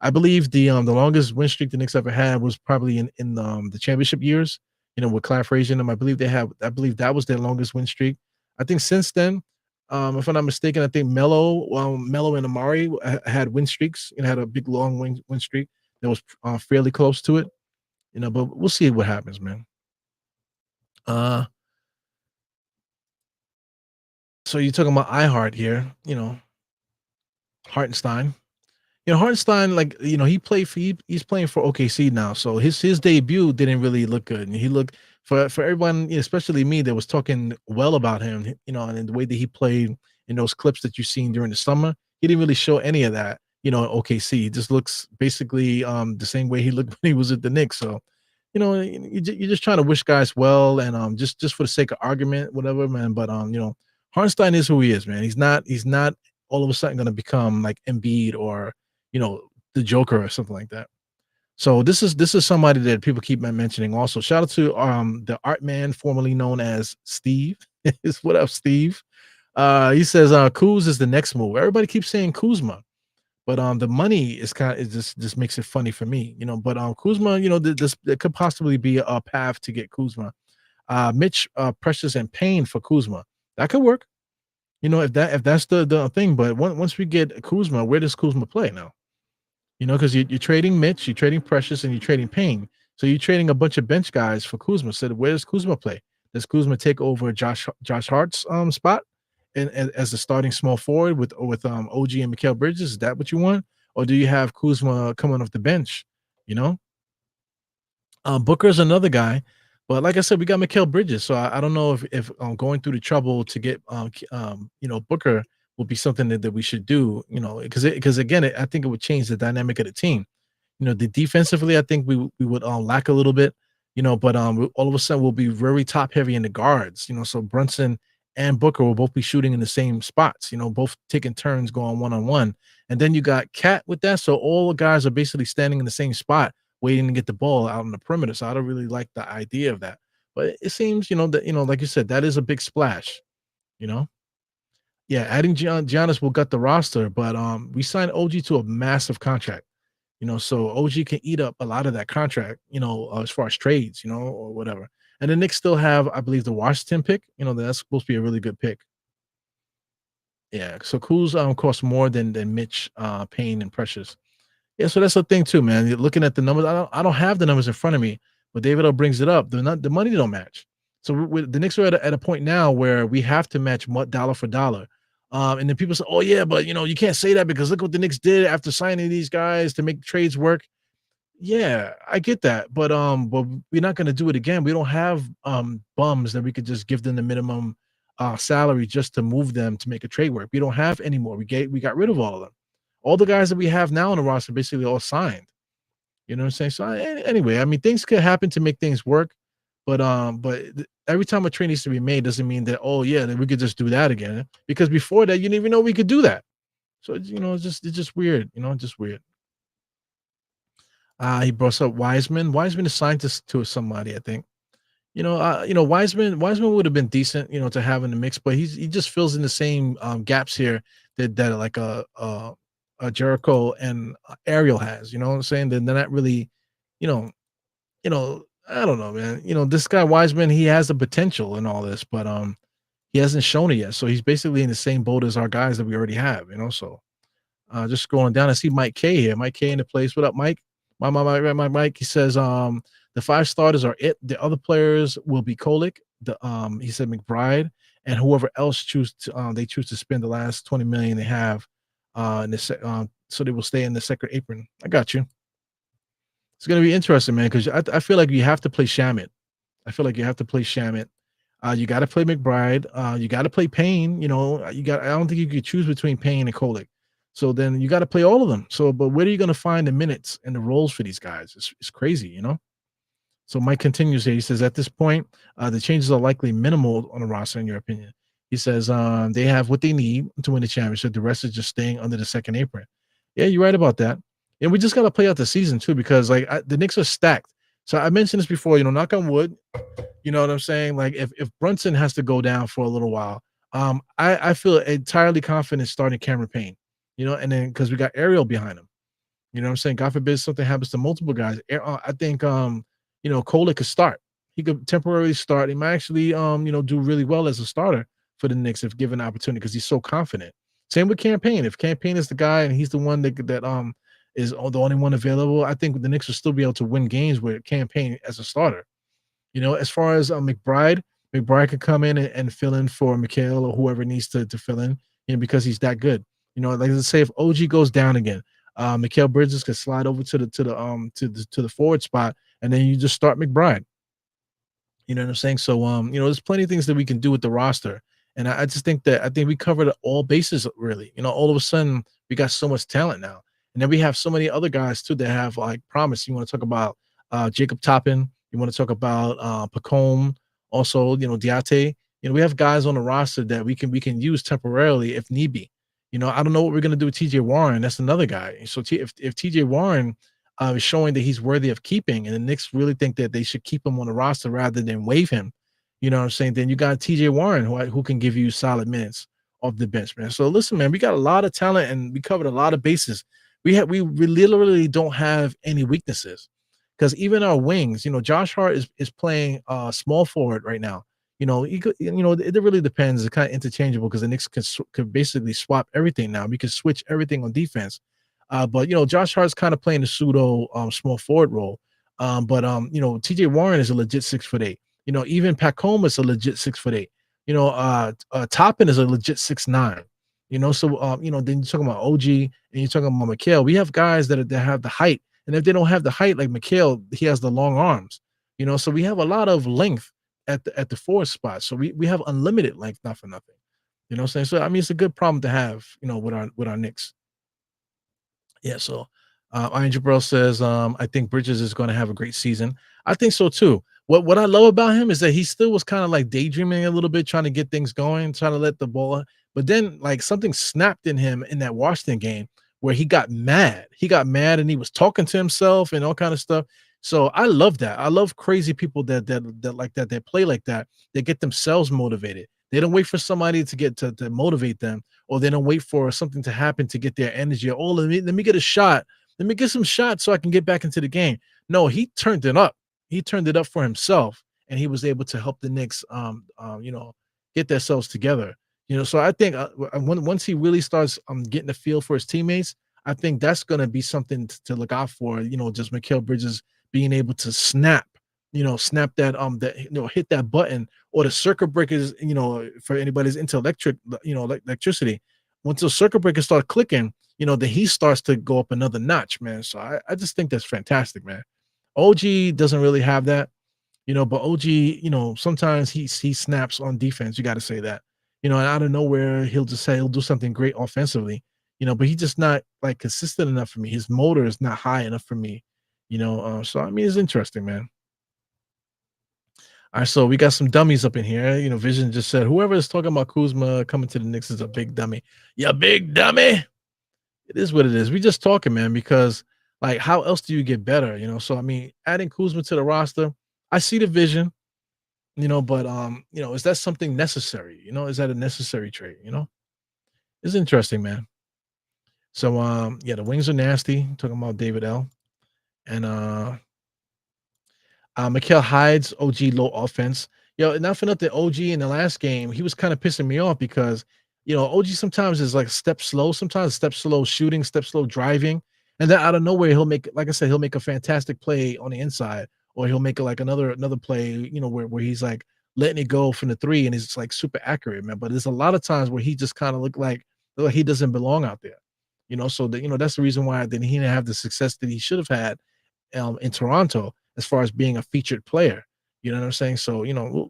I believe the longest win streak the Knicks ever had was probably in the championship years, with Clive Frazier and them. I believe that was their longest win streak. I think since then, if I'm not mistaken, I think Melo and Amari had win streaks and had a big long win streak that was fairly close to it. But we'll see what happens, man. So you're talking about iHeart here, Hartenstein. Hartenstein, like he played for he's playing for OKC now, so his debut didn't really look good, and he looked for everyone, especially me, that was talking well about him, and the way that he played in those clips that you've seen during the summer, he didn't really show any of that, at OKC. He just looks basically the same way he looked when he was at the Knicks. So, you're just trying to wish guys well, and just for the sake of argument, whatever, man. But Hartenstein is who he is, man. He's not all of a sudden going to become like Embiid or you know, the Joker or something like that. So this is somebody that people keep mentioning also. Shout out to the art man formerly known as Steve. What up, Steve? He says Kuz is the next move. Everybody keeps saying Kuzma, but the money is kind of it just makes it funny for me, But Kuzma, this it could possibly be a path to get Kuzma. Mitch, Precious, and Payne for Kuzma. That could work. If that's the thing. But once we get Kuzma, where does Kuzma play now? Because you're trading Mitch, you're trading Precious, and you're trading Payne. So you're trading a bunch of bench guys for Kuzma. So where does Kuzma play? Does Kuzma take over Josh Hart's spot and as the starting small forward with OG and Mikal Bridges? Is that what you want, or do you have Kuzma coming off the bench? You know, Booker's another guy, but like I said, we got Mikal Bridges, so I don't know if going through the trouble to get Booker will be something that we should do, because again, I think it would change the dynamic of the team. The defensively, I think we would lack a little bit, but all of a sudden we'll be very top heavy in the guards, so Brunson and Booker will both be shooting in the same spots, both taking turns going one-on-one. And then you got Cat with that, so all the guys are basically standing in the same spot waiting to get the ball out on the perimeter. So I don't really like the idea of that. But it seems, that like you said, that is a big splash, you know. Yeah, adding Giannis will gut the roster, but we signed OG to a massive contract, so OG can eat up a lot of that contract, as far as trades, or whatever. And the Knicks still have, I believe, the Washington pick, that's supposed to be a really good pick. Yeah, so Kuz costs more than Mitch, Payne, and Precious. Yeah, so that's the thing too, man. You're looking at the numbers. I don't have the numbers in front of me, but David O brings it up. The money don't match. So the Knicks are at a point now where we have to match dollar for dollar. And then people say, "Oh yeah, but you can't say that because look what the Knicks did after signing these guys to make trades work." Yeah, I get that, but we're not going to do it again. We don't have bums that we could just give them the minimum salary just to move them to make a trade work. We don't have anymore. We got rid of all of them. All the guys that we have now on the roster basically all signed. You know what I'm saying? So anyway, I mean, things could happen to make things work, but every time a trade needs to be made doesn't mean that that we could just do that again. Because before that, you didn't even know we could do that. So it's just weird. Just weird. He brought up Wiseman. Wiseman is signed to somebody, I think. Wiseman would have been decent, to have in the mix, but he just fills in the same gaps here that like a Jericho and Ariel has. You know what I'm saying? They're not really, you know, I don't know, man. This guy Wiseman, he has the potential and all this, but he hasn't shown it yet. So he's basically in the same boat as our guys that we already have. So just scrolling down, I see Mike K here. Mike K in the place. What up, Mike? My Mike. He says the 5 starters are it. The other players will be Kolick. He said McBride and whoever else they choose to spend the last $20 million they have in this, so they will stay in the second apron. I got you. It's gonna be interesting, man, because I feel like you have to play Shamit. I feel like you have to play Shamit. You got to play McBride. You got to play Payne. I don't think you could choose between Payne and Kolick. So then you got to play all of them. So, but where are you going to find the minutes and the roles for these guys? It's crazy, So Mike continues here. He says, at this point, the changes are likely minimal on the roster, in your opinion. He says they have what they need to win the championship. The rest is just staying under the second apron. Yeah, you're right about that. And we just got to play out the season too, because the Knicks are stacked. So I mentioned this before, knock on wood. You know what I'm saying? Like if Brunson has to go down for a little while, I feel entirely confident starting Cameron Payne, and then because we got Ariel behind him. You know what I'm saying? God forbid something happens to multiple guys. I think Kolick could start. He could temporarily start. He might actually do really well as a starter for the Knicks if given the opportunity because he's so confident. Same with Cam Payne. If Cam Payne is the guy and he's the one that is the only one available, I think the Knicks will still be able to win games with Cam Payne as a starter. As far as McBride, McBride could come in and fill in for Mikhail or whoever needs to fill in, because he's that good. Like let's say if OG goes down again, Mikhail Bridges could slide over to the forward spot, and then you just start McBride. You know what I'm saying? So there's plenty of things that we can do with the roster. And I just think that I think we covered all bases really. All of a sudden we got so much talent now. And then we have so many other guys too that have like promise. You want to talk about Jacob Toppin, you want to talk about Pacome, also, Diate. We have guys on the roster that we can use temporarily if need be. I don't know what we're gonna do with TJ Warren. That's another guy. So if TJ Warren is showing that he's worthy of keeping, and the Knicks really think that they should keep him on the roster rather than waive him. You know what I'm saying? Then you got TJ Warren who can give you solid minutes off the bench, man. So listen, man, we got a lot of talent and we covered a lot of bases. We literally don't have any weaknesses because even our wings, Josh Hart is playing small forward right now. It really depends. It's kind of interchangeable because the Knicks could basically swap everything now. We could switch everything on defense. But Josh Hart's kind of playing the pseudo small forward role. TJ Warren is a legit 6'8". Even Pacoma is a legit 6'8". Toppin is a legit 6'9". Then you're talking about OG and you're talking about Mikhail. We have guys that have the height, and if they don't have the height like Mikhail, he has the long arms. So we have a lot of length at the forward spot. So we have unlimited length, not for nothing. You know what I'm saying? So I mean, it's a good problem to have, with our Knicks. Yeah, so Iron Jabril says, I think Bridges is going to have a great season. I think so too. What I love about him is that he still was kind of like daydreaming a little bit, trying to get things going, trying to let the ball. But then like something snapped in him in that Washington game where he got mad. He got mad and he was talking to himself and all kind of stuff. So I love that. I love crazy people that like that, that play like that, they get themselves motivated. They don't wait for somebody to get to motivate them, or they don't wait for something to happen to get their energy. Oh, let me get a shot. Let me get some shots so I can get back into the game. No, he turned it up. He turned it up for himself, and he was able to help the Knicks, get themselves together. So I think once he really starts getting a feel for his teammates, I think that's going to be something to look out for. Just Mikal Bridges being able to snap that hit that button, or the circuit breakers, for anybody's into electricity. Once the circuit breakers start clicking, then he starts to go up another notch, man. So I just think that's fantastic, man. OG doesn't really have that, but OG, sometimes he snaps on defense. You got to say that, and out of nowhere, he'll do something great offensively, but he's just not like consistent enough for me. His motor is not high enough for me, so I mean, it's interesting, man. All right, so we got some dummies up in here. Vision just said whoever is talking about Kuzma coming to the Knicks is a big dummy. Yeah, big dummy. It is what it is. We just talking, man, because like, how else do you get better? So I mean, adding Kuzma to the roster, I see the vision, but is that something necessary? Is that a necessary trade? It's interesting, man. So yeah, the wings are nasty. Talking about David L. And Mikal hides OG low offense. Not for nothing, OG in the last game, he was kind of pissing me off because, OG sometimes is like step slow, sometimes step slow shooting, step slow driving. And then out of nowhere, he'll make, like I said, he'll make a fantastic play on the inside, or he'll make like another play, where he's like letting it go from the three and it's like super accurate, man. But there's a lot of times where he just kind of look like he doesn't belong out there. So that's the reason why then he didn't have the success that he should have had in Toronto as far as being a featured player. You know what I'm saying? So,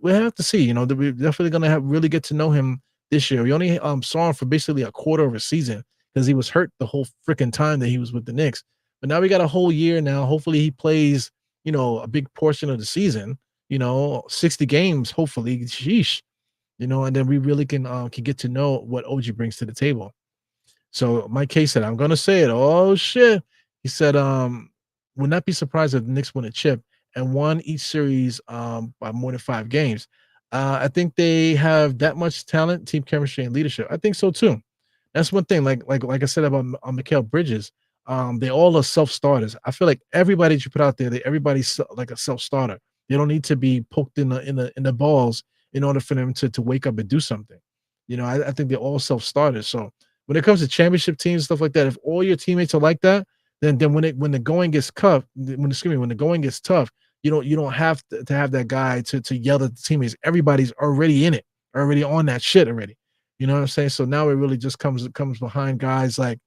we'll have to see. We're definitely going to really get to know him this year. We only saw him for basically a quarter of a season because he was hurt the whole freaking time that he was with the Knicks. But now we got a whole year now. Hopefully he plays, a big portion of the season, 60 games, hopefully. Sheesh. And then we really can get to know what OG brings to the table. So Mike K said, I'm going to say it. Oh, shit. He said, would not be surprised if the Knicks win a chip and won each series by more than 5 games. I think they have that much talent, team chemistry, and leadership. I think so too. That's one thing. Like I said about Mikal Bridges, they all are self-starters. I feel like everybody that you put out there, everybody's like a self-starter. They don't need to be poked in the balls in order for them to wake up and do something. I think they're all self-starters. So when it comes to championship teams, stuff like that, if all your teammates are like that, then when the going gets tough, when the going gets tough, You don't have to have that guy to yell at the teammates. Everybody's already in it, already on that shit already. You know what I'm saying? So now it really just comes behind guys like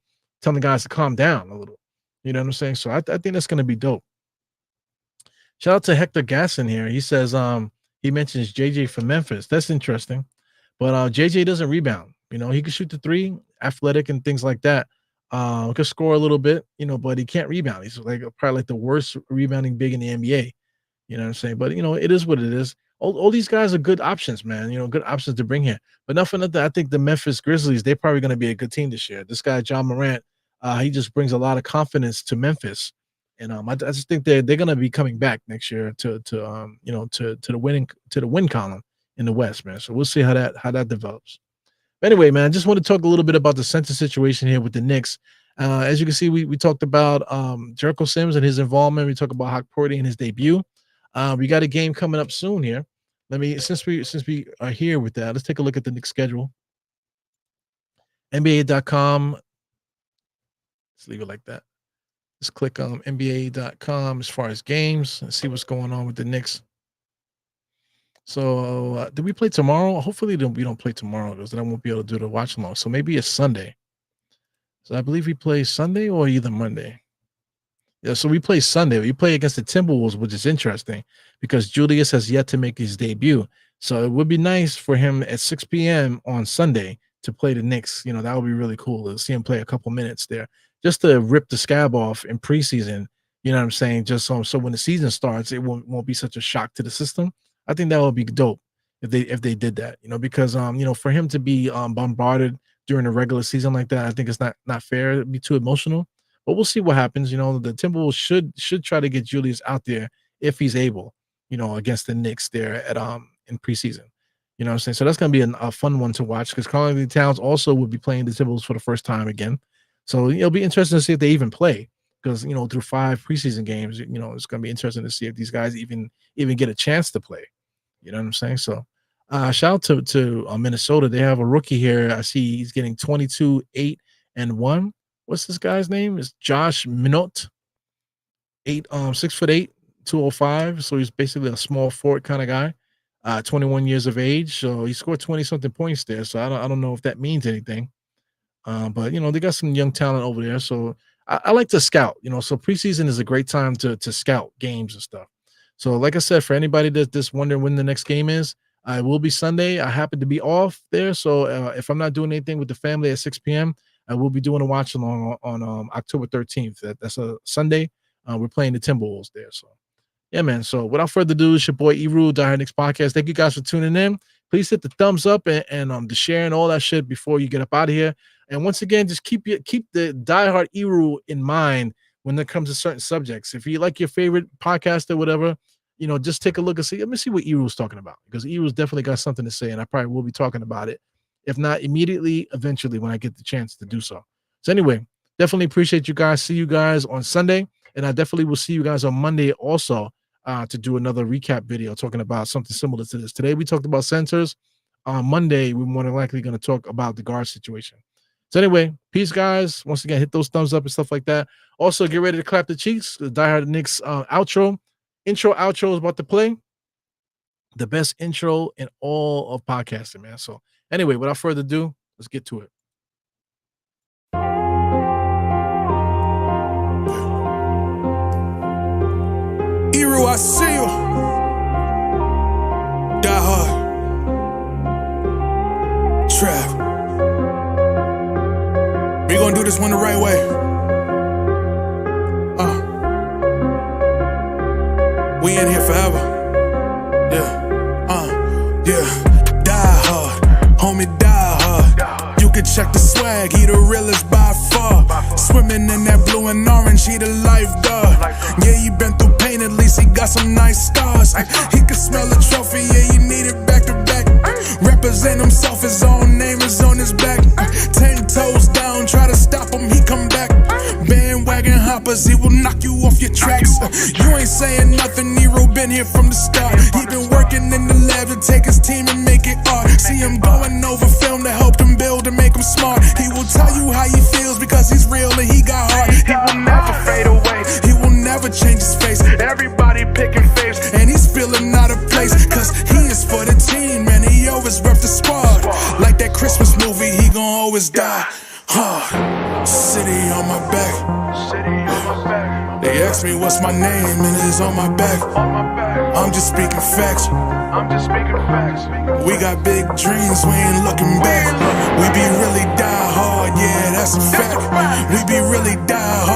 telling guys to calm down a little. You know what I'm saying? So I think that's gonna be dope. Shout out to Hector Gasson here. He says he mentions JJ from Memphis. That's interesting. But JJ doesn't rebound. You know, he can shoot the three, athletic and things like that. Could score a little bit, you know, but he can't rebound. He's like probably like the worst rebounding big in the NBA. You know what I'm saying? But you know, it is what it is. All these guys are good options, man. You know, good options to bring here. But not for nothing, I think the Memphis Grizzlies, they're probably going to be a good team this year. This guy, John Morant, he just brings a lot of confidence to Memphis. And I just think they're going to be coming back next year to the win column in the West, man. So we'll see how that develops. But anyway, man, I just want to talk a little bit about the center situation here with the Knicks. As you can see, we talked about Jericho Sims and his involvement. We talked about Hukporti and his debut. We got a game coming up soon here. Since we are here with that, let's take a look at the Knicks schedule. NBA.com. Let's leave it like that. Let's click on NBA.com as far as games and see what's going on with the Knicks. So, do we play tomorrow? Hopefully, we don't play tomorrow because then I won't be able to do the watch along. So maybe it's Sunday. So I believe we play Sunday or either Monday. Yeah, so we play Sunday. We play against the Timberwolves, which is interesting because Julius has yet to make his debut. So it would be nice for him at 6 p.m. on Sunday to play the Knicks. You know, that would be really cool to see him play a couple minutes there, just to rip the scab off in preseason. You know what I'm saying? Just so when the season starts, it won't be such a shock to the system. I think that would be dope if they did that. You know, because you know, for him to be bombarded during the regular season like that, I think it's not fair. It'd be too emotional. But we'll see what happens. You know, the Timberwolves should try to get Julius out there if he's able, you know, against the Knicks there at in preseason. You know what I'm saying? So that's gonna be a fun one to watch because Karl Towns also will be playing the Timberwolves for the first time again. So it'll be interesting to see if they even play because you know through 5 preseason games, you know, it's gonna be interesting to see if these guys even get a chance to play. You know what I'm saying? So shout out to Minnesota. They have a rookie here. I see he's getting 22, 8, and 1. What's this guy's name? It's Josh Minot. 6'8", 205. So he's basically a small forward kind of guy. 21 years of age. So he scored 20-something points there. So I don't know if that means anything. But you know, they got some young talent over there. So I like to scout, you know. So preseason is a great time to scout games and stuff. So like I said, for anybody that's wondering when the next game is, it will be Sunday. I happen to be off there. So if I'm not doing anything with the family at 6 p.m., I will be doing a watch along on October 13th. That's a Sunday. We're playing the Timberwolves there. So, yeah, man. So, without further ado, it's your boy Eru, Die Hard Knicks Podcast. Thank you guys for tuning in. Please hit the thumbs up and the share and all that shit before you get up out of here. And once again, just keep the Die Hard Eru in mind when it comes to certain subjects. If you like your favorite podcast or whatever, you know, just take a look and see. Let me see what Eru's talking about because Eru's definitely got something to say, and I probably will be talking about it. If not immediately, eventually when I get the chance to do so. So anyway, definitely appreciate you guys. See you guys on Sunday. And I definitely will see you guys on Monday also to do another recap video talking about something similar to this. Today we talked about centers. On Monday, we're more than likely going to talk about the guard situation. So anyway, peace, guys. Once again, hit those thumbs up and stuff like that. Also, get ready to clap the cheeks. The Die Hard Knicks outro is about to play. The best intro in all of podcasting, man. So anyway, without further ado, let's get to it. Eru, I see you. Die hard. Trap. We gonna do this one the right way. We in here forever. Yeah. Yeah. Die hard. Homie, die hard. You can check the swag, he the realest by far. Swimming in that blue and orange, he the lifeguard. Yeah, he been through pain, at least he got some nice scars. He can smell a trophy, yeah, you need it back to back. Represent himself, his own name is on his back. 10 toes down, try to stop him, he come back. Bandwagon hoppers, he will knock you off your tracks. You ain't saying nothing, Nero been here from the start. He been working in the lab to take his team and make it art. See him going over film to help him build and make him smart. He will tell you how he feels because he's real and he got heart. He will never fade away, he will never change his face. Everybody picking face ask me what's my name and it's on my back. I'm just speaking facts. We got big dreams, we ain't looking back. We be really die hard, yeah, that's a fact. We be really die hard.